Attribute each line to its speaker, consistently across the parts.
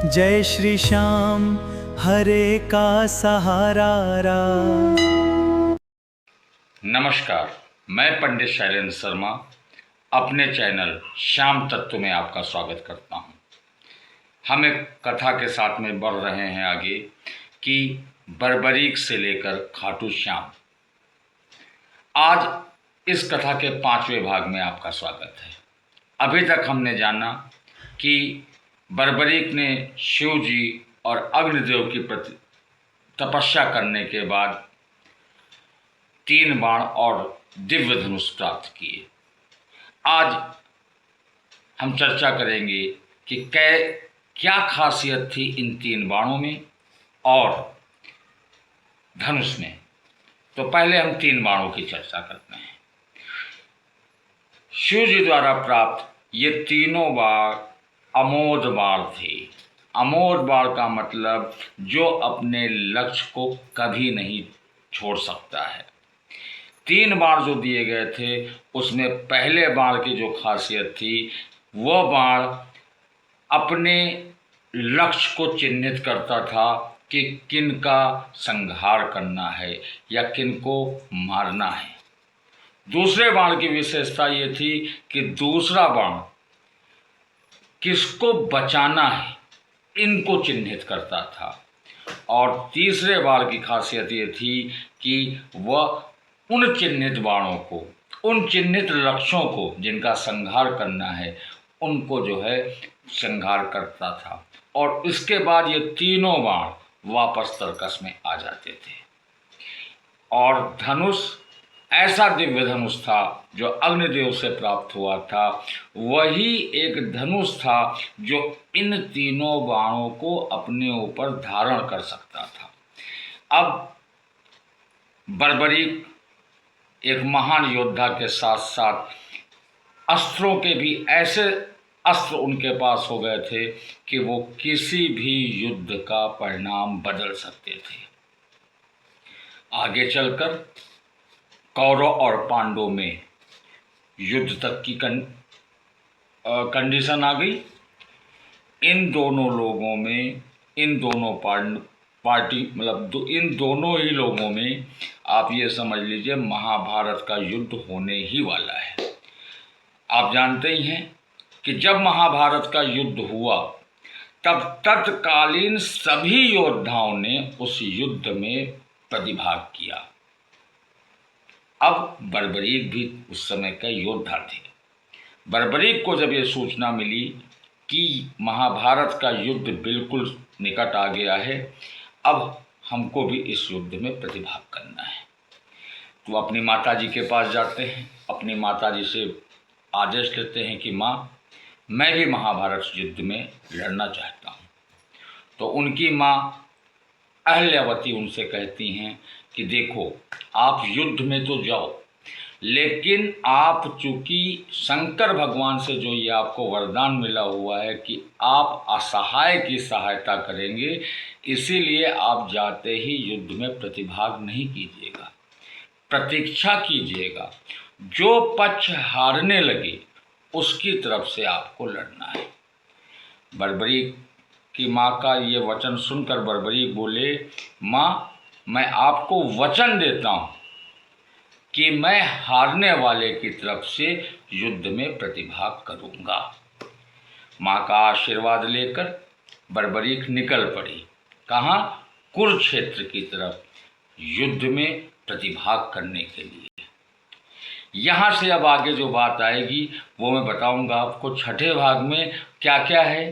Speaker 1: जय श्री श्याम हरे का सहारा रा।
Speaker 2: नमस्कार, मैं पंडित शैलेंद्र शर्मा अपने चैनल श्याम तत्व में आपका स्वागत करता हूं। हम एक कथा के साथ में बढ़ रहे हैं आगे कि बर्बरीक से लेकर खाटू श्याम। आज इस कथा के 5वें भाग में आपका स्वागत है। अभी तक हमने जाना कि बर्बरीक ने शिव जी और अग्निदेव की प्रति तपस्या करने के बाद 3 बाण और दिव्य धनुष प्राप्त किए। आज हम चर्चा करेंगे कि क्या खासियत थी इन 3 बाणों में और धनुष में। तो पहले हम 3 बाणों की चर्चा करते हैं। शिव जी द्वारा प्राप्त ये तीनों बाण अमोघ बाण थे। अमोघ बाण का मतलब जो अपने लक्ष्य को कभी नहीं छोड़ सकता है। 3 बाण जो दिए गए थे उसमें पहले बाण की जो खासियत थी वह बाण अपने लक्ष्य को चिन्हित करता था कि किन का संहार करना है या किन को मारना है। दूसरे बाण की विशेषता ये थी कि दूसरा बाण किसको बचाना है इनको चिन्हित करता था। और तीसरे बाण की खासियत ये थी कि वह उन चिन्हित बाणों को, उन चिन्हित लक्ष्यों को जिनका संहार करना है उनको जो है संहार करता था। और इसके बाद ये तीनों बाण वापस तर्कस में आ जाते थे। और धनुष ऐसा दिव्य धनुष था जो अग्निदेव से प्राप्त हुआ था। वही एक धनुष था जो इन तीनों बाणों को अपने ऊपर धारण कर सकता था। अब बर्बरीक एक महान योद्धा के साथ साथ अस्त्रों के भी ऐसे अस्त्र उनके पास हो गए थे कि वो किसी भी युद्ध का परिणाम बदल सकते थे। आगे चलकर कौरव और पांडवों में युद्ध तक की कंडीशन आ गई। इन दोनों लोगों में, इन दोनों पार्टी मतलब इन दोनों ही लोगों में आप ये समझ लीजिए महाभारत का युद्ध होने ही वाला है। आप जानते ही हैं कि जब महाभारत का युद्ध हुआ तब तत्कालीन सभी योद्धाओं ने उस युद्ध में प्रतिभाग किया। अब बर्बरीक भी उस समय का योद्धा थे। बर्बरीक को जब ये सूचना मिली कि महाभारत का युद्ध बिल्कुल निकट आ गया है, अब हमको भी इस युद्ध में प्रतिभाग करना है, तो अपनी माताजी के पास जाते हैं। अपनी माताजी से आदेश लेते हैं कि माँ, मैं भी महाभारत युद्ध में लड़ना चाहता हूँ। तो उनकी माँ अहल्यावती उनसे कहती हैं कि देखो, आप युद्ध में तो जाओ, लेकिन आप चूँकि शंकर भगवान से जो ये आपको वरदान मिला हुआ है कि आप असहाय की सहायता करेंगे, इसीलिए आप जाते ही युद्ध में प्रतिभाग नहीं कीजिएगा, प्रतीक्षा कीजिएगा। जो पक्ष हारने लगे उसकी तरफ से आपको लड़ना है। बर्बरीक की माँ का ये वचन सुनकर बर्बरीक बोले, माँ, मैं आपको वचन देता हूँ कि मैं हारने वाले की तरफ से युद्ध में प्रतिभाग करूँगा। माँ का आशीर्वाद लेकर बर्बरीक निकल पड़ी। कहाँ? कुरुक्षेत्र की तरफ युद्ध में प्रतिभाग करने के लिए। यहाँ से अब आगे जो बात आएगी वो मैं बताऊँगा आपको। 6ठे भाग में क्या क्या है।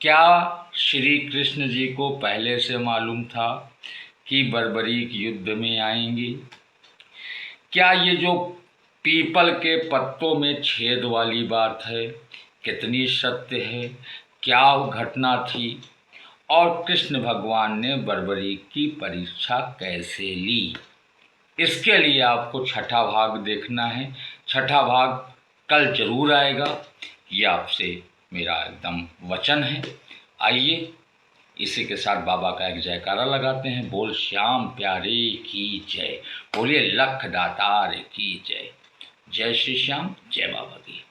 Speaker 2: क्या श्री कृष्ण जी को पहले से मालूम था कि बर्बरीक युद्ध में आएंगे? क्या ये जो पीपल के पत्तों में छेद वाली बात है कितनी सत्य है? क्या घटना थी? और कृष्ण भगवान ने बर्बरीक की परीक्षा कैसे ली? इसके लिए आपको 6ठा भाग देखना है। 6ठा भाग कल जरूर आएगा, ये आपसे मेरा एकदम वचन है। आइए इसी के साथ बाबा का एक जयकारा लगाते हैं। बोल श्याम प्यारे की जय, बोलिए लख दातार की जय। जय श्री श्याम, जय बाबा की।